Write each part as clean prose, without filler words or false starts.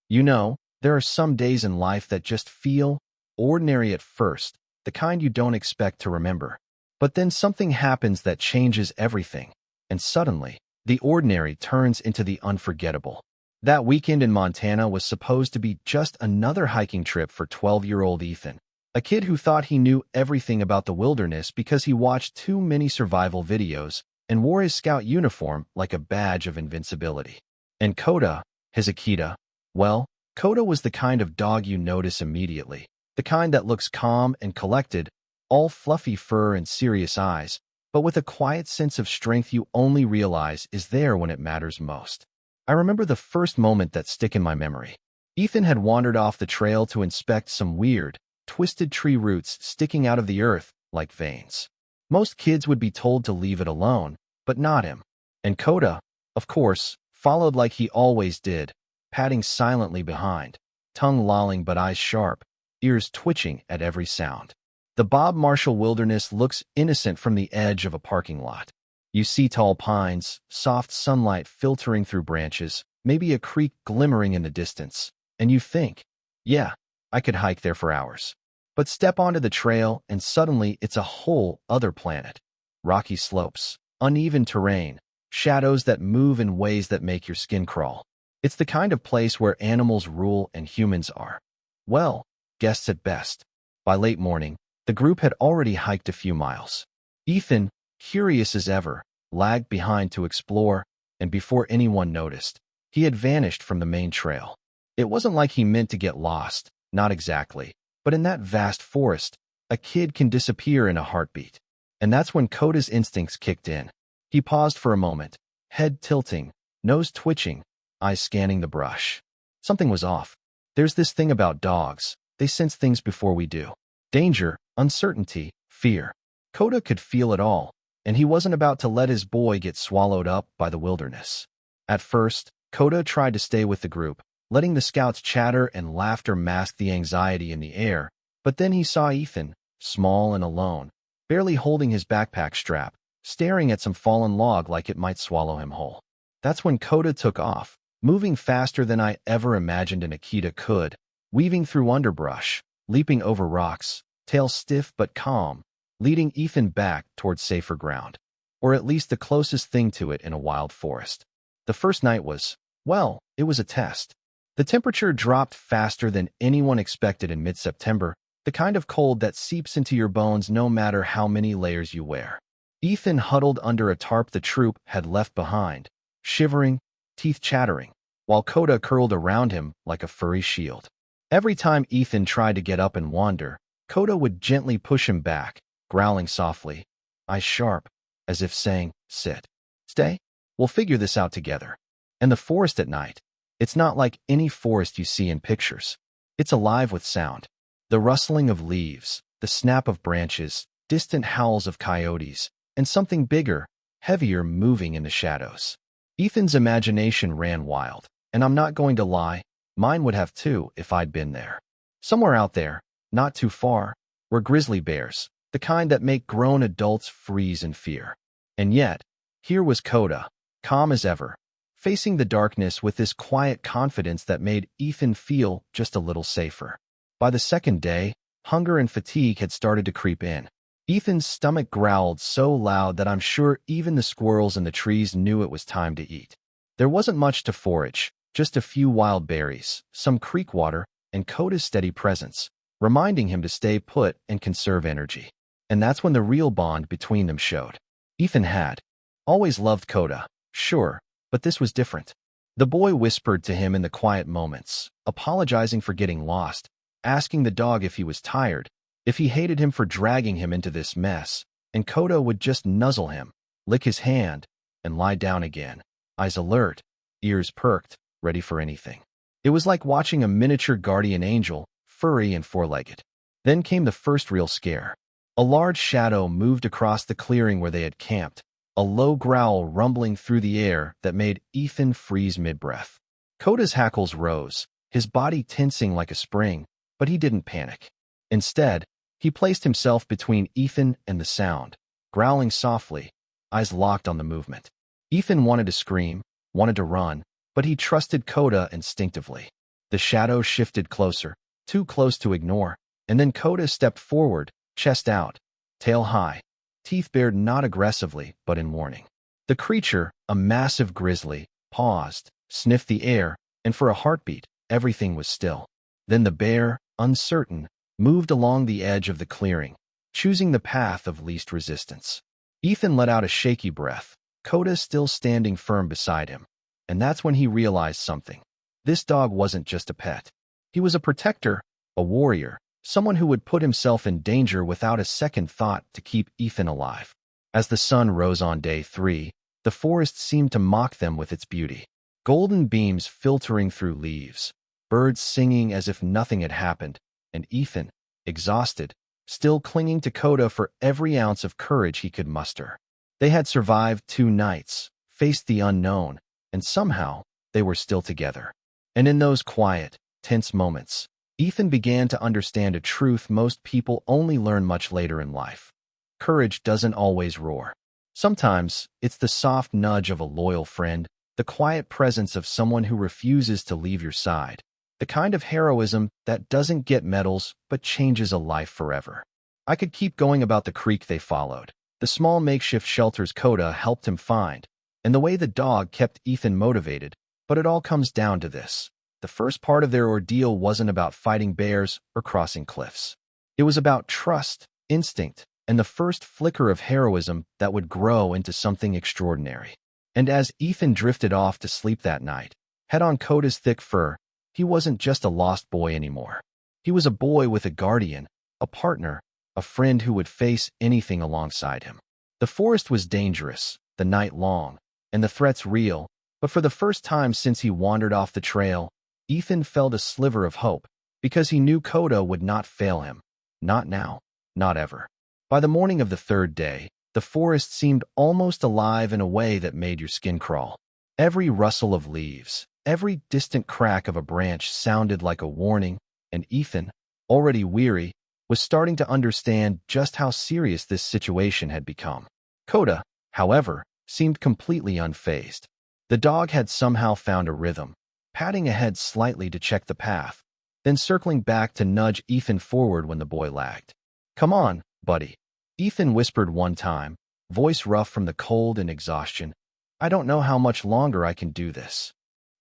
You know, there are some days in life that just feel ordinary at first, the kind you don't expect to remember. But then something happens that changes everything, and suddenly, the ordinary turns into the unforgettable. That weekend in Montana was supposed to be just another hiking trip for 12-year-old Ethan, a kid who thought he knew everything about the wilderness because he watched too many survival videos and wore his scout uniform like a badge of invincibility. And Coda, his Akita, well, Coda was the kind of dog you notice immediately, the kind that looks calm and collected, all fluffy fur and serious eyes, but with a quiet sense of strength you only realize is there when it matters most. I remember the first moment that stick in my memory. Ethan had wandered off the trail to inspect some weird, twisted tree roots sticking out of the earth like veins. Most kids would be told to leave it alone, but not him. And Coda, of course, followed like he always did, padding silently behind, tongue lolling but eyes sharp, ears twitching at every sound. The Bob Marshall Wilderness looks innocent from the edge of a parking lot. You see tall pines, soft sunlight filtering through branches, maybe a creek glimmering in the distance, and you think, yeah, I could hike there for hours. But step onto the trail and suddenly it's a whole other planet. Rocky slopes, uneven terrain, shadows that move in ways that make your skin crawl. It's the kind of place where animals rule and humans are, well, guests at best. By late morning, the group had already hiked a few miles. Ethan, curious as ever, lagged behind to explore, and before anyone noticed, he had vanished from the main trail. It wasn't like he meant to get lost, not exactly, but in that vast forest, a kid can disappear in a heartbeat. And that's when Coda's instincts kicked in. He paused for a moment, head tilting, nose twitching, eyes scanning the brush. Something was off. There's this thing about dogs, they sense things before we do. Danger, uncertainty, fear. Coda could feel it all, and he wasn't about to let his boy get swallowed up by the wilderness. At first, Coda tried to stay with the group, letting the scouts' chatter and laughter mask the anxiety in the air, but then he saw Ethan, small and alone, barely holding his backpack strap, staring at some fallen log like it might swallow him whole. That's when Coda took off, moving faster than I ever imagined an Akita could, weaving through underbrush, leaping over rocks, tail stiff but calm, leading Ethan back towards safer ground, or at least the closest thing to it in a wild forest. The first night was, well, it was a test. The temperature dropped faster than anyone expected in mid-September, the kind of cold that seeps into your bones no matter how many layers you wear. Ethan huddled under a tarp the troop had left behind, shivering, teeth chattering, while Coda curled around him like a furry shield. Every time Ethan tried to get up and wander, Coda would gently push him back, growling softly, eyes sharp, as if saying, sit, stay, we'll figure this out together. And the forest at night, it's not like any forest you see in pictures. It's alive with sound. The rustling of leaves, the snap of branches, distant howls of coyotes, and something bigger, heavier moving in the shadows. Ethan's imagination ran wild, and I'm not going to lie, mine would have too if I'd been there. Somewhere out there, not too far, were grizzly bears, the kind that make grown adults freeze in fear. And yet, here was Coda, calm as ever, facing the darkness with this quiet confidence that made Ethan feel just a little safer. By the second day, hunger and fatigue had started to creep in. Ethan's stomach growled so loud that I'm sure even the squirrels in the trees knew it was time to eat. There wasn't much to forage, just a few wild berries, some creek water, and Coda's steady presence, reminding him to stay put and conserve energy. And that's when the real bond between them showed. Ethan had always loved Coda, sure, but this was different. The boy whispered to him in the quiet moments, apologizing for getting lost, asking the dog if he was tired, if he hated him for dragging him into this mess, and Coda would just nuzzle him, lick his hand, and lie down again, eyes alert, ears perked, ready for anything. It was like watching a miniature guardian angel, furry and four-legged. Then came the first real scare. A large shadow moved across the clearing where they had camped, a low growl rumbling through the air that made Ethan freeze mid-breath. Coda's hackles rose, his body tensing like a spring, but he didn't panic. Instead, he placed himself between Ethan and the sound, growling softly, eyes locked on the movement. Ethan wanted to scream, wanted to run, but he trusted Coda instinctively. The shadows shifted closer, too close to ignore, and then Kota stepped forward, chest out, tail high, teeth bared not aggressively, but in warning. The creature, a massive grizzly, paused, sniffed the air, and for a heartbeat, everything was still. Then the bear, uncertain, moved along the edge of the clearing, choosing the path of least resistance. Ethan let out a shaky breath, Kota still standing firm beside him. And that's when he realized something. This dog wasn't just a pet. He was a protector, a warrior, someone who would put himself in danger without a second thought to keep Ethan alive. As the sun rose on day 3, the forest seemed to mock them with its beauty. Golden beams filtering through leaves, birds singing as if nothing had happened, and Ethan, exhausted, still clinging to Kota for every ounce of courage he could muster. They had survived 2 nights, faced the unknown, and somehow they were still together. And in those quiet, tense moments, Ethan began to understand a truth most people only learn much later in life. Courage doesn't always roar. Sometimes it's the soft nudge of a loyal friend, the quiet presence of someone who refuses to leave your side, the kind of heroism that doesn't get medals but changes a life forever. I could keep going about the creek they followed, the small makeshift shelters Kota helped him find, and the way the dog kept Ethan motivated, but it all comes down to this. The first part of their ordeal wasn't about fighting bears or crossing cliffs. It was about trust, instinct, and the first flicker of heroism that would grow into something extraordinary. And as Ethan drifted off to sleep that night, head on Kota's thick fur, he wasn't just a lost boy anymore. He was a boy with a guardian, a partner, a friend who would face anything alongside him. The forest was dangerous, the night long, and the threats real, but for the first time since he wandered off the trail, Ethan felt a sliver of hope, because he knew Kota would not fail him. Not now, not ever. By the morning of the 3rd day, the forest seemed almost alive in a way that made your skin crawl. Every rustle of leaves, every distant crack of a branch sounded like a warning, and Ethan, already weary, was starting to understand just how serious this situation had become. Kota, however, seemed completely unfazed. The dog had somehow found a rhythm, patting ahead slightly to check the path, then circling back to nudge Ethan forward when the boy lagged. "Come on, buddy," Ethan whispered one time, voice rough from the cold and exhaustion. "I don't know how much longer I can do this."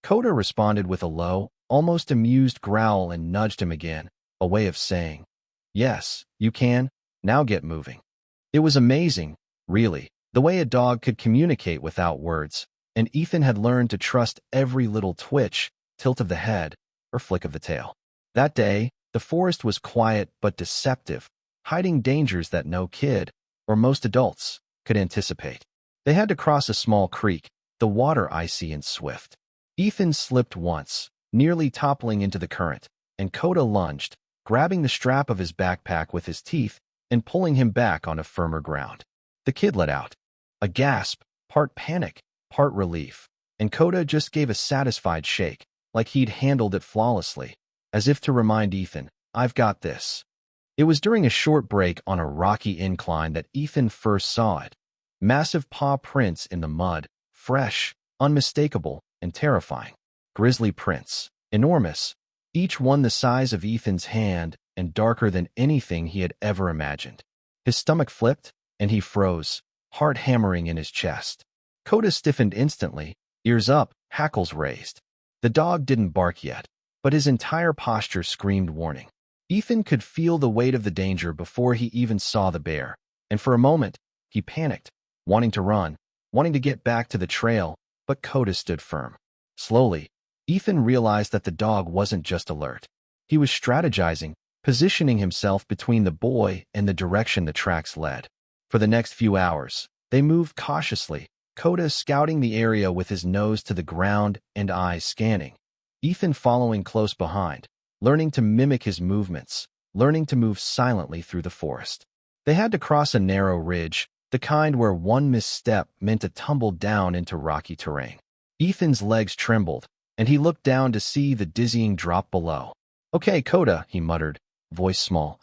Kota responded with a low, almost amused growl and nudged him again, a way of saying, "Yes, you can, now get moving." It was amazing, really, the way a dog could communicate without words, and Ethan had learned to trust every little twitch, tilt of the head, or flick of the tail. That day, the forest was quiet but deceptive, hiding dangers that no kid, or most adults, could anticipate. They had to cross a small creek, the water icy and swift. Ethan slipped once, nearly toppling into the current, and Kota lunged, grabbing the strap of his backpack with his teeth and pulling him back onto firmer ground. The kid let out a gasp, part panic, part relief, and Kota just gave a satisfied shake, like he'd handled it flawlessly, as if to remind Ethan, "I've got this." It was during a short break on a rocky incline that Ethan first saw it. Massive paw prints in the mud, fresh, unmistakable, and terrifying. Grizzly prints, enormous, each one the size of Ethan's hand and darker than anything he had ever imagined. His stomach flipped, and he froze, heart hammering in his chest. Kota stiffened instantly, ears up, hackles raised. The dog didn't bark yet, but his entire posture screamed warning. Ethan could feel the weight of the danger before he even saw the bear, and for a moment, he panicked, wanting to run, wanting to get back to the trail, but Kota stood firm. Slowly, Ethan realized that the dog wasn't just alert. He was strategizing, positioning himself between the boy and the direction the tracks led. For the next few hours, they moved cautiously, Kota scouting the area with his nose to the ground and eyes scanning. Ethan following close behind, learning to mimic his movements, learning to move silently through the forest. They had to cross a narrow ridge, the kind where one misstep meant a tumble down into rocky terrain. Ethan's legs trembled, and he looked down to see the dizzying drop below. "Okay, Kota," he muttered, voice small.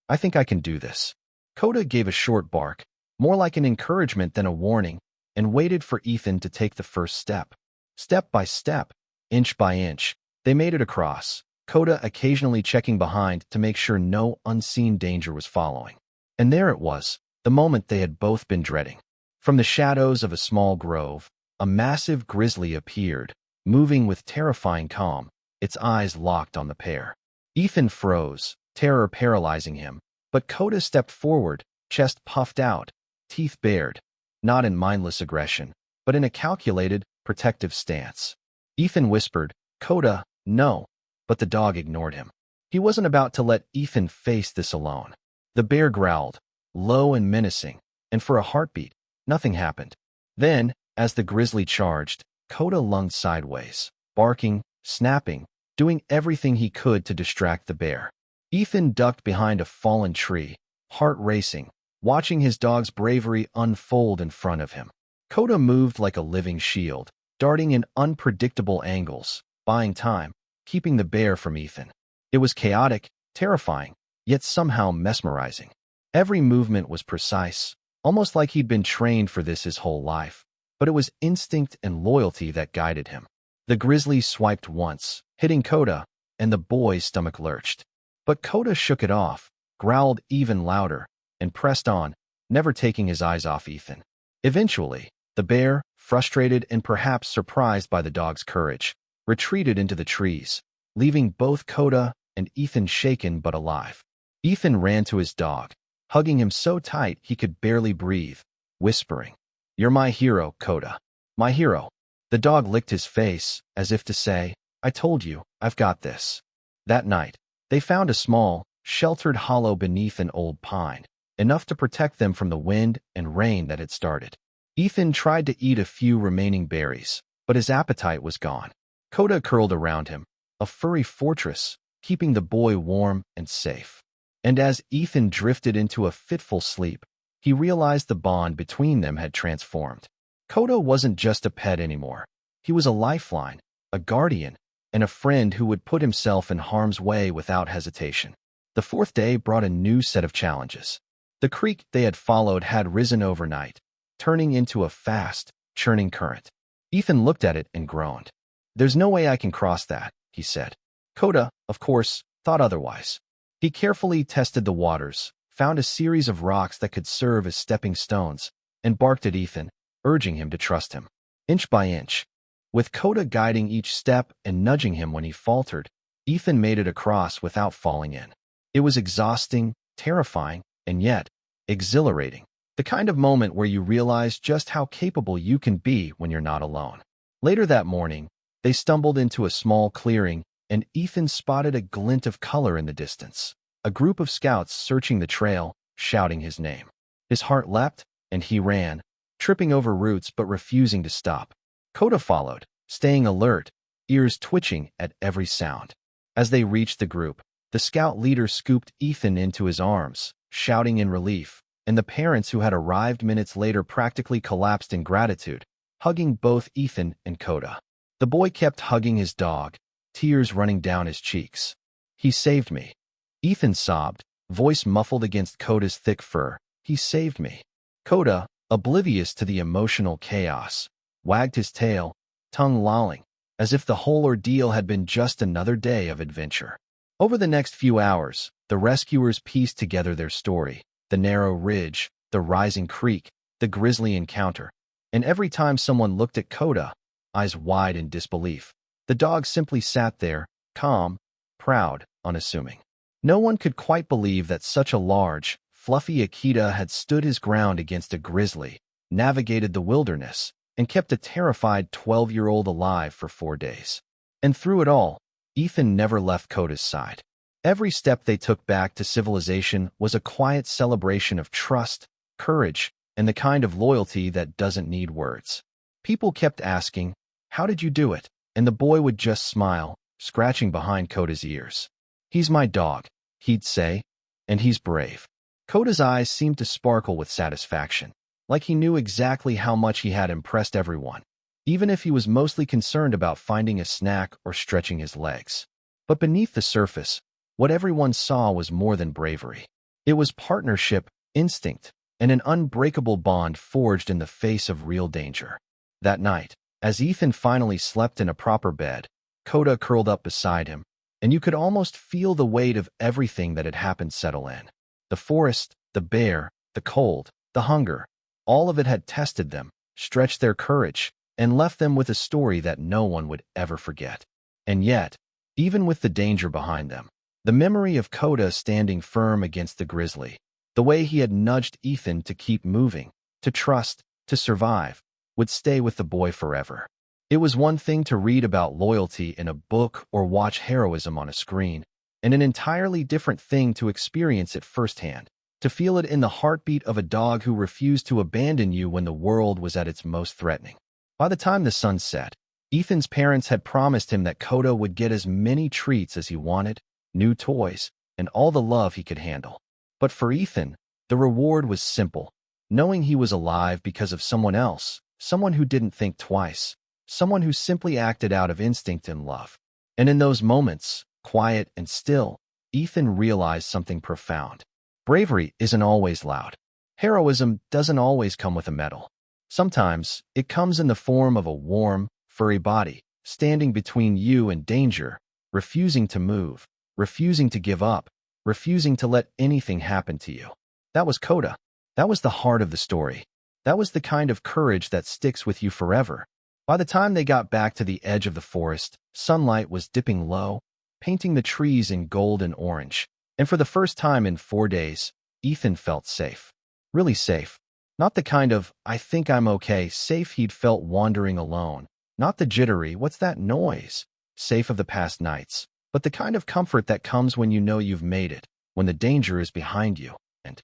I think I can do this." Kota gave a short bark, more like an encouragement than a warning, and waited for Ethan to take the first step. Step by step, inch by inch, They made it across, Kota occasionally checking behind to make sure no unseen danger was following. And there it was, the moment they had both been dreading. From the shadows of a small grove, a massive grizzly appeared, moving with terrifying calm, its eyes locked on the pair. Ethan froze, terror paralyzing him, but Kota stepped forward, chest puffed out, teeth bared, not in mindless aggression, but in a calculated, protective stance. Ethan whispered, "Kota, no," but the dog ignored him. He wasn't about to let Ethan face this alone. The bear growled, low and menacing, and for a heartbeat, nothing happened. Then, as the grizzly charged, Kota lunged sideways, barking, snapping, doing everything he could to distract the bear. Ethan ducked behind a fallen tree, heart racing, watching his dog's bravery unfold in front of him. Kota moved like a living shield, darting in unpredictable angles, buying time, keeping the bear from Ethan. It was chaotic, terrifying, yet somehow mesmerizing. Every movement was precise, almost like he'd been trained for this his whole life, but it was instinct and loyalty that guided him. The grizzly swiped once, hitting Kota, and the boy's stomach lurched. But Kota shook it off, growled even louder, and pressed on, never taking his eyes off Ethan. Eventually, the bear, frustrated and perhaps surprised by the dog's courage, retreated into the trees, leaving both Kota and Ethan shaken but alive. Ethan ran to his dog, hugging him so tight he could barely breathe, whispering, "You're my hero, Kota. My hero." The dog licked his face, as if to say, "I told you, I've got this." That night, they found a small, sheltered hollow beneath an old pine, enough to protect them from the wind and rain that had started. Ethan tried to eat a few remaining berries, but his appetite was gone. Kota curled around him, a furry fortress, keeping the boy warm and safe. And as Ethan drifted into a fitful sleep, he realized the bond between them had transformed. Kota wasn't just a pet anymore. He was a lifeline, a guardian, and a friend who would put himself in harm's way without hesitation. The fourth day brought a new set of challenges. The creek they had followed had risen overnight, turning into a fast, churning current. Ethan looked at it and groaned. "There's no way I can cross that," he said. Kota, of course, thought otherwise. He carefully tested the waters, found a series of rocks that could serve as stepping stones, and barked at Ethan, urging him to trust him. Inch by inch, with Kota guiding each step and nudging him when he faltered, Ethan made it across without falling in. It was exhausting, terrifying, and yet exhilarating. The kind of moment where you realize just how capable you can be when you're not alone. Later that morning, they stumbled into a small clearing, and Ethan spotted a glint of color in the distance. A group of scouts searching the trail, shouting his name. His heart leapt, and he ran, tripping over roots but refusing to stop. Kota followed, staying alert, ears twitching at every sound. As they reached the group, the scout leader scooped Ethan into his arms, shouting in relief, and the parents who had arrived minutes later practically collapsed in gratitude, hugging both Ethan and Kota. The boy kept hugging his dog, tears running down his cheeks. "He saved me." Ethan sobbed, voice muffled against Kota's thick fur. "He saved me." Kota, oblivious to the emotional chaos, wagged his tail, tongue lolling, as if the whole ordeal had been just another day of adventure. Over the next few hours, the rescuers pieced together their story, the narrow ridge, the rising creek, the grisly encounter, and every time someone looked at Kota, eyes wide in disbelief, the dog simply sat there, calm, proud, unassuming. No one could quite believe that such a large, fluffy Akita had stood his ground against a grizzly, navigated the wilderness, and kept a terrified 12-year-old alive for 4 days. And through it all, Ethan never left Kota's side. Every step they took back to civilization was a quiet celebration of trust, courage, and the kind of loyalty that doesn't need words. People kept asking, "How did you do it?" And the boy would just smile, scratching behind Kota's ears. "He's my dog," he'd say, "and he's brave." Kota's eyes seemed to sparkle with satisfaction, like he knew exactly how much he had impressed everyone, even if he was mostly concerned about finding a snack or stretching his legs. But beneath the surface, what everyone saw was more than bravery. It was partnership, instinct, and an unbreakable bond forged in the face of real danger. That night, as Ethan finally slept in a proper bed, Koda curled up beside him, and you could almost feel the weight of everything that had happened settle in. The forest, the bear, the cold, the hunger, all of it had tested them, stretched their courage, and left them with a story that no one would ever forget. And yet, even with the danger behind them, the memory of Koda standing firm against the grizzly, the way he had nudged Ethan to keep moving, to trust, to survive, would stay with the boy forever. It was one thing to read about loyalty in a book or watch heroism on a screen, and an entirely different thing to experience it firsthand, to feel it in the heartbeat of a dog who refused to abandon you when the world was at its most threatening. By the time the sun set, Ethan's parents had promised him that Koda would get as many treats as he wanted, new toys, and all the love he could handle. But for Ethan, the reward was simple, knowing he was alive because of someone else, someone who didn't think twice, someone who simply acted out of instinct and love. And in those moments, quiet and still, Ethan realized something profound. Bravery isn't always loud. Heroism doesn't always come with a medal. Sometimes, it comes in the form of a warm, furry body, standing between you and danger, refusing to move, refusing to give up, refusing to let anything happen to you. That was Koda. That was the heart of the story. That was the kind of courage that sticks with you forever. By the time they got back to the edge of the forest, sunlight was dipping low, painting the trees in gold and orange. And for the first time in 4 days, Ethan felt safe. Really safe. Not the kind of, I think I'm okay, safe he'd felt wandering alone. Not the jittery, what's that noise? Safe of the past nights. But the kind of comfort that comes when you know you've made it, when the danger is behind you, and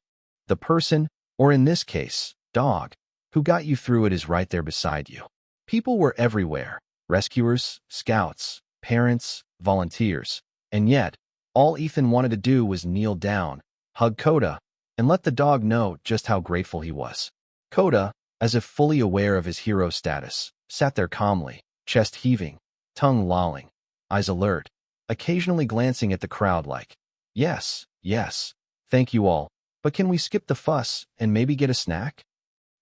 the person, or in this case, dog, who got you through it is right there beside you. People were everywhere. Rescuers, scouts, parents, volunteers. And yet, all Ethan wanted to do was kneel down, hug Koda, and let the dog know just how grateful he was. Koda, as if fully aware of his hero status, sat there calmly, chest heaving, tongue lolling, eyes alert, occasionally glancing at the crowd like, yes, yes, thank you all, but can we skip the fuss and maybe get a snack?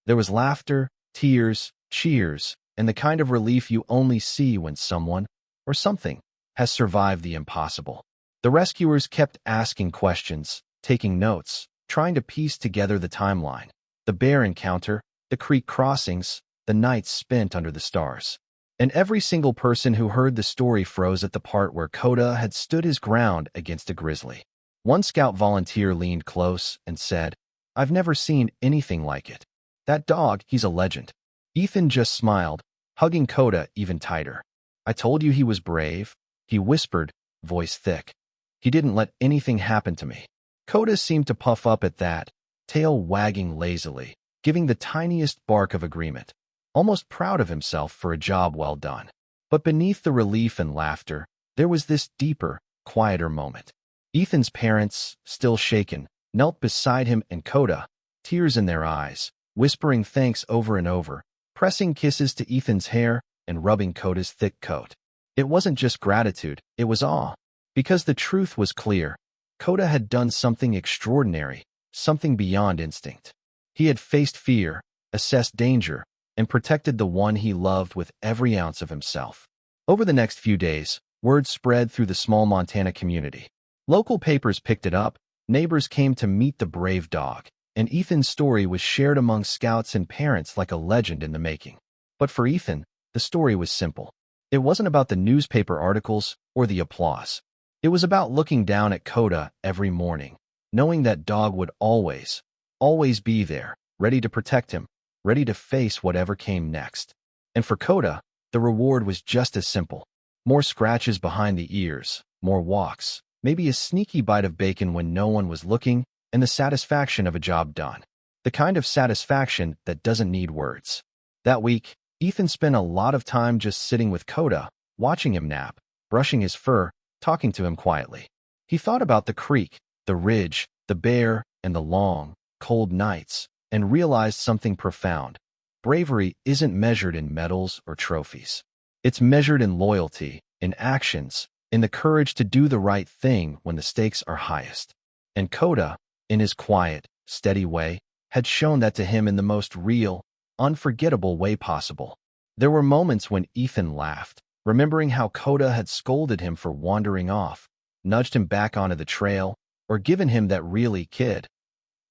There was laughter, tears, cheers, and the kind of relief you only see when someone, or something, has survived the impossible. The rescuers kept asking questions, taking notes, trying to piece together the timeline. The bear encounter, the creek crossings, the nights spent under the stars. And every single person who heard the story froze at the part where Koda had stood his ground against a grizzly. One scout volunteer leaned close and said, I've never seen anything like it. That dog, he's a legend. Ethan just smiled, hugging Koda even tighter. I told you he was brave, he whispered, voice thick. He didn't let anything happen to me. Koda seemed to puff up at that, tail wagging lazily, giving the tiniest bark of agreement, almost proud of himself for a job well done. But beneath the relief and laughter, there was this deeper, quieter moment. Ethan's parents, still shaken, knelt beside him and Koda, tears in their eyes, whispering thanks over and over, pressing kisses to Ethan's hair and rubbing Koda's thick coat. It wasn't just gratitude, it was awe. Because the truth was clear. Koda had done something extraordinary, something beyond instinct. He had faced fear, assessed danger, and protected the one he loved with every ounce of himself. Over the next few days, word spread through the small Montana community. Local papers picked it up, neighbors came to meet the brave dog, and Ethan's story was shared among scouts and parents like a legend in the making. But for Ethan, the story was simple. It wasn't about the newspaper articles or the applause. It was about looking down at Koda every morning, knowing that dog would always be there, ready to protect him, ready to face whatever came next. And for Koda, the reward was just as simple. More scratches behind the ears, more walks, maybe a sneaky bite of bacon when no one was looking, and the satisfaction of a job done. The kind of satisfaction that doesn't need words. That week, Ethan spent a lot of time just sitting with Koda, watching him nap, brushing his fur, talking to him quietly. He thought about the creek, the ridge, the bear, and the long, cold nights, and realized something profound. Bravery isn't measured in medals or trophies. It's measured in loyalty, in actions, in the courage to do the right thing when the stakes are highest. And Koda, in his quiet, steady way, had shown that to him in the most real, unforgettable way possible. There were moments when Ethan laughed, remembering how Koda had scolded him for wandering off, nudged him back onto the trail, or given him that really kid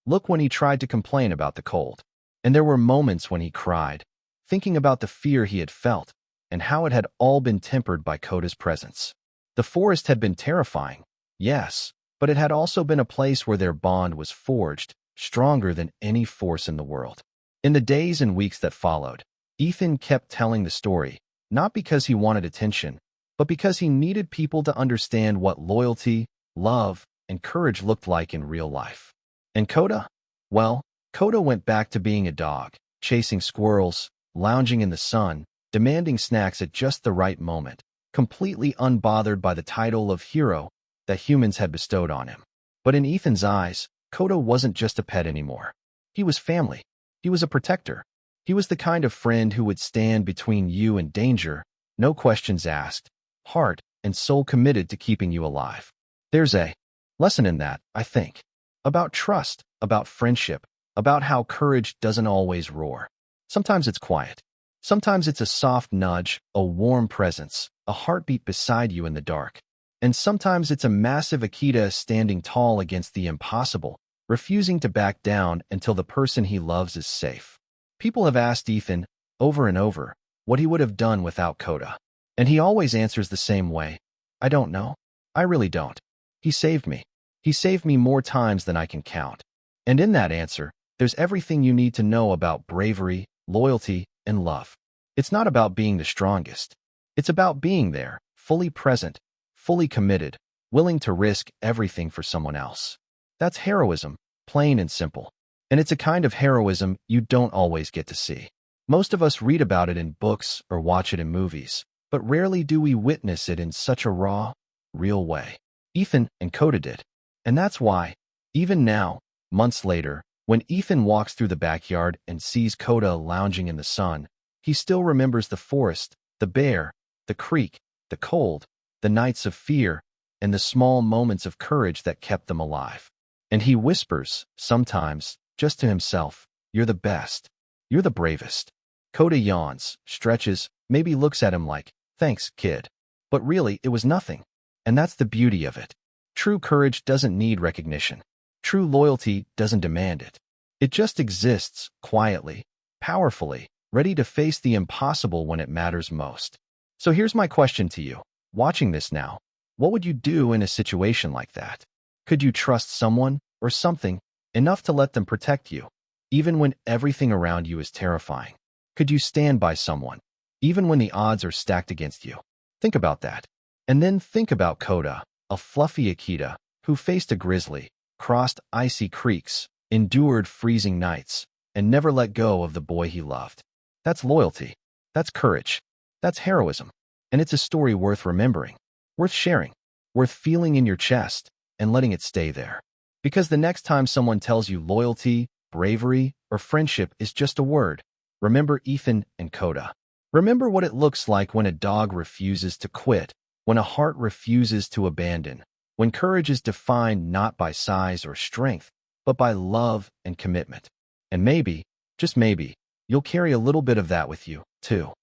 look when he tried to complain about the cold. And there were moments when he cried, thinking about the fear he had felt and how it had all been tempered by Koda's presence. The forest had been terrifying, yes, but it had also been a place where their bond was forged, stronger than any force in the world. In the days and weeks that followed, Ethan kept telling the story, not because he wanted attention, but because he needed people to understand what loyalty, love, and courage looked like in real life. And Koda? Well, Koda went back to being a dog, chasing squirrels, lounging in the sun, demanding snacks at just the right moment, completely unbothered by the title of hero that humans had bestowed on him. But in Ethan's eyes, Koda wasn't just a pet anymore. He was family. He was a protector. He was the kind of friend who would stand between you and danger, no questions asked, heart and soul committed to keeping you alive. There's a lesson in that, I think, about trust, about friendship, about how courage doesn't always roar. Sometimes it's quiet. Sometimes it's a soft nudge, a warm presence, a heartbeat beside you in the dark. And sometimes it's a massive Akita standing tall against the impossible, refusing to back down until the person he loves is safe. People have asked Ethan, over and over, what he would have done without Koda. And he always answers the same way. I don't know. I really don't. He saved me. He saved me more times than I can count. And in that answer, there's everything you need to know about bravery, loyalty, and love. It's not about being the strongest. It's about being there, fully present, fully committed, willing to risk everything for someone else. That's heroism, plain and simple. And it's a kind of heroism you don't always get to see. Most of us read about it in books or watch it in movies, but rarely do we witness it in such a raw, real way. Ethan and Koda did. And that's why, even now, months later, when Ethan walks through the backyard and sees Koda lounging in the sun, he still remembers the forest, the bear, the creek, the cold, the nights of fear, and the small moments of courage that kept them alive. And he whispers, sometimes, just to himself, "You're the best. You're the bravest." Koda yawns, stretches, maybe looks at him like, "Thanks, kid." But really, it was nothing. And that's the beauty of it. True courage doesn't need recognition. True loyalty doesn't demand it. It just exists, quietly, powerfully, ready to face the impossible when it matters most. So here's my question to you. Watching this now, what would you do in a situation like that? Could you trust someone or something enough to let them protect you, even when everything around you is terrifying? Could you stand by someone, even when the odds are stacked against you? Think about that. And then think about Koda, a fluffy Akita, who faced a grizzly, crossed icy creeks, endured freezing nights, and never let go of the boy he loved. That's loyalty. That's courage. That's heroism. And it's a story worth remembering, worth sharing, worth feeling in your chest and letting it stay there. Because the next time someone tells you loyalty, bravery, or friendship is just a word, remember Ethan and Koda. Remember what it looks like when a dog refuses to quit, when a heart refuses to abandon, when courage is defined not by size or strength, but by love and commitment. And maybe, just maybe, you'll carry a little bit of that with you, too.